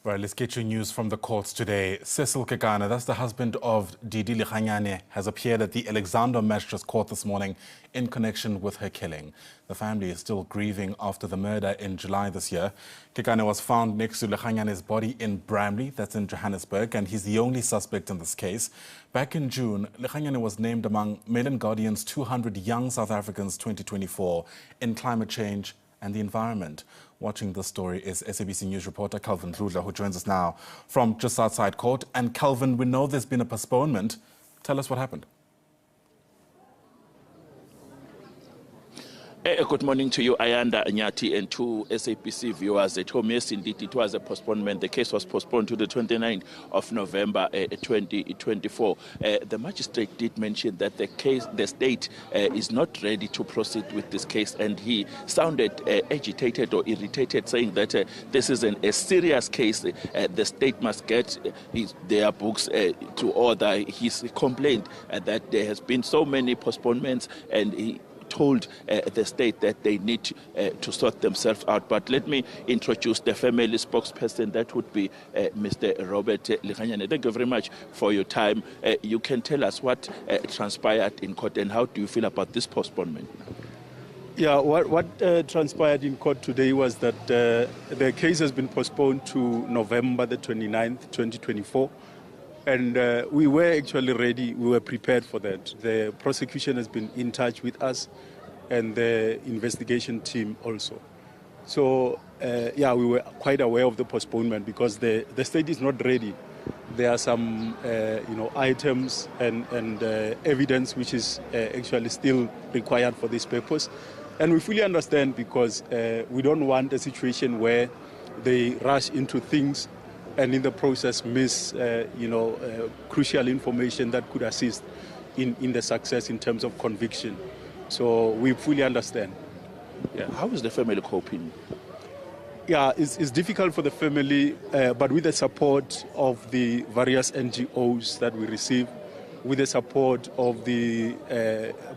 Right, let's get you news from the courts today. Cecil Kekana, that's the husband of Didi Lekganyane, has appeared at the Alexandra Magistrates Court this morning in connection with her killing. The family is still grieving after the murder in July this year. Kekana was found next to Lekganyane's body in Bramley, that's in Johannesburg, and he's the only suspect in this case. Back in June, Lekganyane was named among Mail and Guardian's 200 Young South Africans 2024 in climate change and the environment. Watching this story is SABC News reporter Calvin Dludla, who joins us now from just outside court. And Calvin, we know there's been a postponement. Tell us what happened. Good morning to you, Ayanda Nyati, and to SABC viewers at home. Yes, indeed, it was a postponement. The case was postponed to the 29th of November 2024. The magistrate did mention that the state is not ready to proceed with this case, and he sounded agitated or irritated, saying that this is a serious case. The state must get their books to order. He's complained that there has been so many postponements, and he told the state that they need to sort themselves out. But let me introduce the family spokesperson. That would be Mr. Robert Lekganyane. Thank you very much for your time. You can tell us what transpired in court and how do you feel about this postponement? Yeah, what transpired in court today was that the case has been postponed to November the 29th, 2024. And we were actually ready, we were prepared for that. The prosecution has been in touch with us and the investigation team also. So, yeah, we were quite aware of the postponement because the state is not ready. There are some, items and evidence which is actually still required for this purpose. And we fully understand because we don't want a situation where they rush into things and in the process miss, crucial information that could assist in the success in terms of conviction. So we fully understand. Yeah. How is the family coping? Yeah, it's difficult for the family, but with the support of the various NGOs that we receive, with the support of the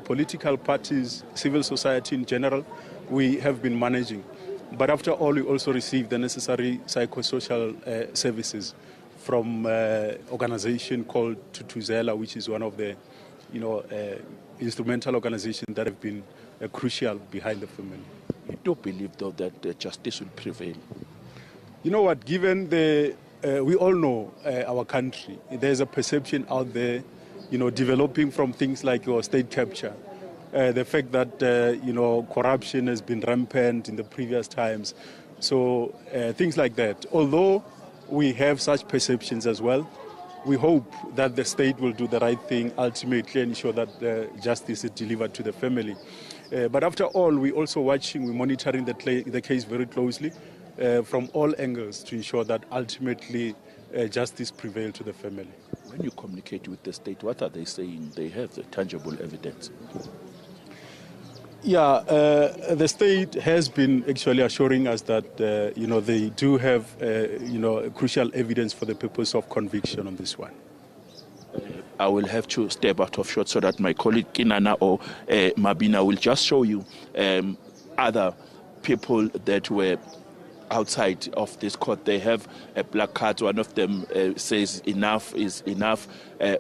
political parties, civil society in general, we have been managing. But after all, we also received the necessary psychosocial services from an organization called Tutuzela, which is one of the, instrumental organizations that have been crucial behind the family. You do believe, though, that justice will prevail? You know what? Given we all know our country, there's a perception out there, developing from things like your state capture. The fact that, corruption has been rampant in the previous times. So things like that. Although we have such perceptions as well, we hope that the state will do the right thing ultimately and ensure that justice is delivered to the family. But after all, we're also watching, we're monitoring the case very closely from all angles to ensure that ultimately justice prevails to the family. When you communicate with the state, what are they saying? They have the tangible evidence. Yeah, the state has been actually assuring us that, they do have, crucial evidence for the purpose of conviction on this one. I will have to step out of shot so that my colleague Kinana or Mabina will just show you other people that were outside of this court. They have a placard. One of them says enough is enough,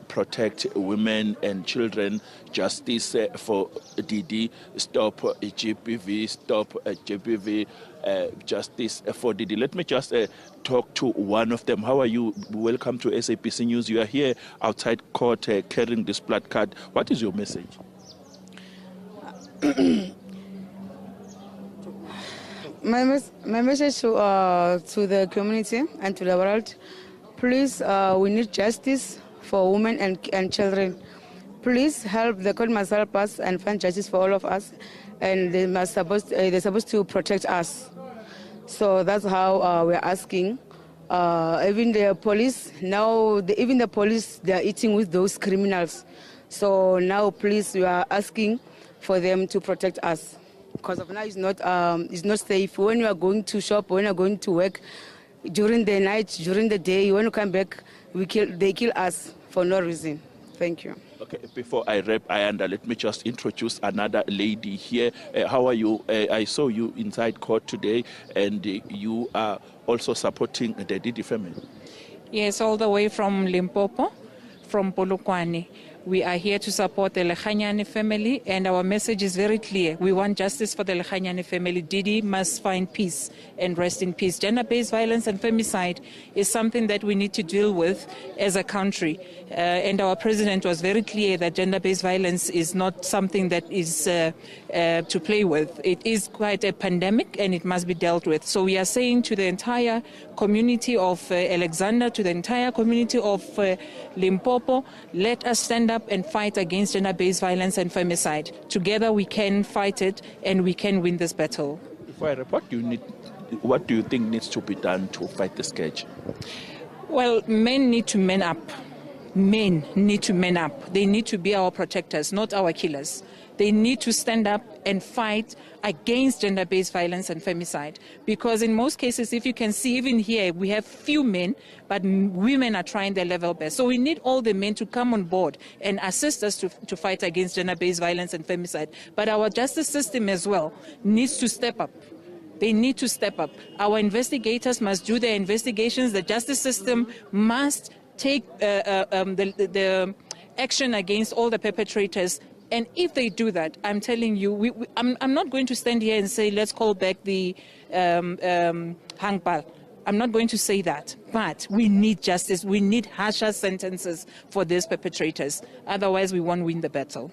protect women and children, justice for Didi, stop GBV, stop GBV, justice for Didi. Let me just talk to one of them. How are you? Welcome to SABC News. You are here outside court carrying this placard. What is your message? My message to the community and to the world, please, we need justice for women and children. Please help, the court must help us and find justice for all of us, and they're supposed to protect us. So that's how we're asking. Even the police, now, even the police, they are eating with those criminals. So now, please, we are asking for them to protect us. Because of now it's not safe. When you are going to shop, when you are going to work, during the night, during the day, when you come back, they kill us for no reason. Thank you. Okay, before I wrap, Ayanda, let me just introduce another lady here. How are you? I saw you inside court today, and you are also supporting the Didi family. Yes, all the way from Limpopo, from Polokwane. We are here to support the Lekhanyane family, and our message is very clear. We want justice for the Lekhanyane family. Didi must find peace and rest in peace. Gender-based violence and femicide is something that we need to deal with as a country. And our president was very clear that gender-based violence is not something that is to play with. It is quite a pandemic, and it must be dealt with. So we are saying to the entire community of Alexander, to the entire community of Limpopo, let us stand up and fight against gender-based violence and femicide. Together we can fight it, and we can win this battle. Before I wrap, what do you think needs to be done to fight the scourge? Well, men need to man up. Men need to man up. They need to be our protectors, not our killers. They need to stand up and fight against gender-based violence and femicide. Because in most cases, if you can see, even here, we have few men, but women are trying their level best. So we need all the men to come on board and assist us to fight against gender-based violence and femicide. But our justice system as well needs to step up. They need to step up. Our investigators must do their investigations. The justice system must take the action against all the perpetrators. And if they do that, I'm telling you, I'm not going to stand here and say, let's call back the Hangpal. I'm not going to say that. But we need justice. We need harsher sentences for these perpetrators. Otherwise, we won't win the battle.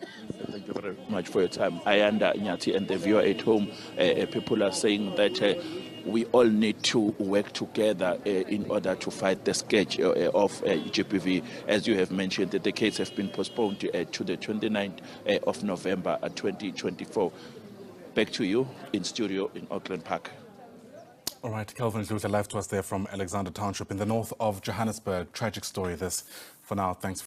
Thank you very much for your time. Ayanda Nyati and the viewer at home, people are saying that we all need to work together in order to fight the scourge of GBV. As you have mentioned, that the case has been postponed to the 29th of November 2024. Back to you in studio in Auckland Park. All right, Kelvin Zuluta live to us there from Alexander Township in the north of Johannesburg. Tragic story this. For now, thanks.